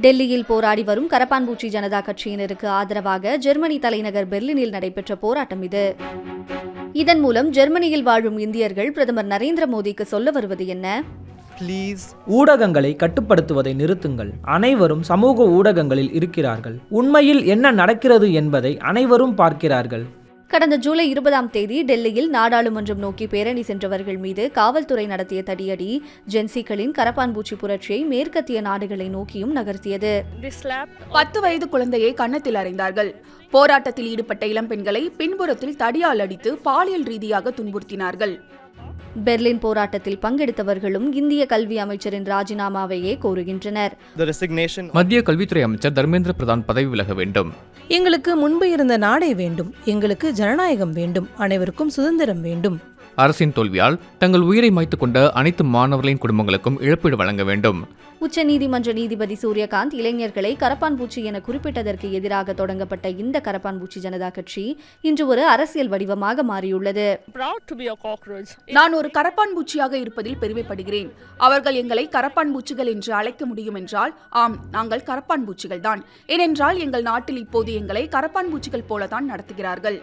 டெல்லியில் போராடி வரும் கரப்பான்பூச்சி ஜனதா கட்சியினருக்கு ஆதரவாக ஜெர்மனி தலைநகர் பெர்லினில் நடைபெற்ற போராட்டம் இது. இதன் மூலம் ஜெர்மனியில் வாழும் இந்தியர்கள் பிரதமர் நரேந்திர மோடிக்கு சொல்ல வருவது என்ன? ஊடகங்களை கட்டுப்படுத்துவதை நிறுத்துங்கள். அனைவரும் சமூக ஊடகங்களில் இருக்கிறார்கள். உண்மையில் என்ன நடக்கிறது என்பதை அனைவரும் பார்க்கிறார்கள். கடந்த ஜூலை 20ஆம் தேதி டெல்லியில் நாடாளுமன்றம் நோக்கி பேரணி சென்றவர்கள் மீது காவல்துறை நடத்திய தடியடி ஜென்சிகளின் கரப்பான்பூச்சி புரட்சியை மேற்கத்திய நாடுகளை நோக்கியும் நகர்த்தியது. 10 வயது குழந்தையை கன்னத்தில் அறைந்தார்கள். போராட்டத்தில் ஈடுபட்ட இளம்பெண்களை பின்புறத்தில் தடியால் அடித்து பாலியல் ரீதியாக துன்புறுத்தினார்கள். பெர்லின் போராட்டத்தில் பங்கெடுத்தவர்களும் இந்திய கல்வி அமைச்சரின் ராஜினாமாவையே கோருகின்றனர். மத்திய கல்வித்துறை அமைச்சர் தர்மேந்திர பிரதான் பதவி விலக வேண்டும். எங்களுக்கு முன்பு இருந்த நாடே வேண்டும். எங்களுக்கு ஜனநாயகம் வேண்டும். அனைவருக்கும் சுதந்திரம் வேண்டும். அரசின் தோல்வியால் தங்கள் உயிரை மாய்த்துக் கொண்ட அனைத்து மாணவர்களின் குடும்பங்களுக்கும் இழப்பீடு வழங்க வேண்டும். உச்சநீதிமன்ற நீதிபதி சூரியகாந்த் இளைஞர்களை கரப்பான்பூச்சி என குறிப்பிட்டதற்கு எதிராக தொடங்கப்பட்ட இந்த கரப்பான்பூச்சி ஜனதா கட்சி இன்று ஒரு அரசியல் வடிவமாக மாறியுள்ளது. நான் ஒரு கரப்பான்பூச்சியாக இருப்பதில் பெருமைப்படுகிறேன். அவர்கள் எங்களை கரப்பான்பூச்சிகள் என்று அழைக்க முடியும் என்றால் ஆம், நாங்கள் கரப்பான்பூச்சிகள் தான். ஏனென்றால் எங்கள் நாட்டில் இப்போது எங்களை கரப்பான்பூச்சிகள் போலதான் நடத்துகிறார்கள்.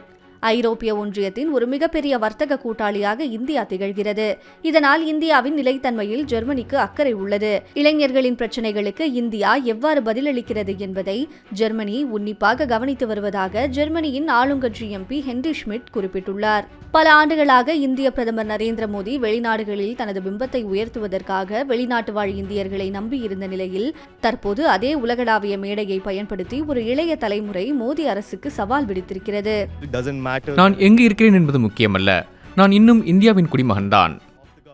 ஐரோப்பிய ஒன்றியத்தின் ஒரு மிகப்பெரிய வர்த்தக கூட்டாளியாக இந்தியா திகழ்கிறது. இதனால் இந்தியாவின் நிலைத்தன்மையில் ஜெர்மனிக்கு அக்கறை உள்ளது. இளைஞர்களின் பிரச்சினைகளுக்கு இந்தியா எவ்வாறு பதிலளிக்கிறது என்பதை ஜெர்மனி உன்னிப்பாக கவனித்து வருவதாக ஜெர்மனியின் ஆளுங்கட்சி எம்பி ஹென்ரி ஷ்மிட் குறிப்பிட்டுள்ளார். பல ஆண்டுகளாக இந்திய பிரதமர் நரேந்திர மோடி வெளிநாடுகளில் தனது பிம்பத்தை உயர்த்துவதற்காக வெளிநாட்டு வாழ் இந்தியர்களை நம்பியிருந்த நிலையில் தற்போது அதே உலகளாவிய மேடையை பயன்படுத்தி ஒரு இளைய தலைமுறை மோடி அரசுக்கு சவால் விடுத்திருக்கிறது. நான் எங்கு இருக்கிறேன் என்பது முக்கியமல்ல, நான் இன்னும் இந்தியாவின் குடிமகன்தான்.